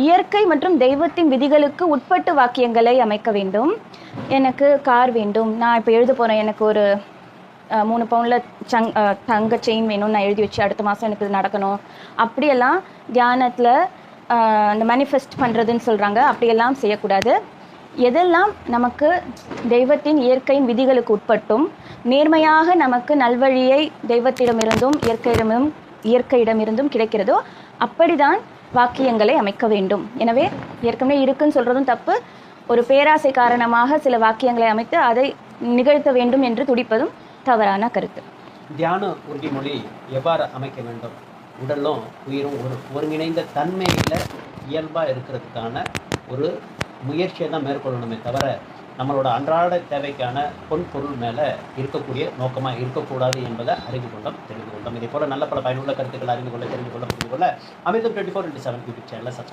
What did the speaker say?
இயற்கை மற்றும் தெய்வத்தின் விதிகளுக்கு உட்பட்டு வாக்கியங்களை அமைக்க வேண்டும். எனக்கு கார் வேண்டும், நான் இப்போ எழுத போகிறேன், எனக்கு ஒரு 3 பவுனில் தங்க செயின் வேணும், நான் எழுதி வச்சு அடுத்த மாதம் எனக்கு இது நடக்கணும். அப்படியெல்லாம் தியானத்தில் அந்த மேனிஃபெஸ்ட் பண்ணுறதுன்னு சொல்கிறாங்க, அப்படியெல்லாம் செய்யக்கூடாது. எதெல்லாம் நமக்கு தெய்வத்தின் இயற்கையின் விதிகளுக்கு உட்பட்டும் நேர்மையாக நமக்கு நல்வழியை தெய்வத்திடமிருந்தும் இயற்கையிடமிருந்தும் கிடைக்கிறதோ அப்படிதான் வாக்கியங்களை அமைக்க வேண்டும். எனவே ஏற்கனவே இருக்குன்னு சொல்கிறதும் தப்பு, ஒரு பேராசை காரணமாக சில வாக்கியங்களை அமைத்து அதை நிகழ்த்த வேண்டும் என்று துடிப்பதும் தவறான கருத்து. தியான உறுதிமொழி எவ்வாறு அமைக்க வேண்டும்? உடலும் உயிரும் ஒரு ஒருங்கிணைந்த தன்மையில் இயல்பாக இருக்கிறதுக்கான ஒரு முயற்சியை தான் மேற்கொள்ளணுமே தவிர நம்மளோட அன்றாட தேவைக்கான பொருள் மேலே இருக்கக்கூடிய நோக்கமாக இருக்கக்கூடாது என்பதை அறிந்து கொண்டோம், தெரிந்து கொண்டோம். இதே போல் நல்ல பல பயனுள்ள கருத்துக்களை அறிந்து கொள்ள, தெரிந்து கொள்ள, புரிந்து கொள்ள அமிர்தம் 24/7 யூடியூப் சேனலை சப்ஸ்கிரைப்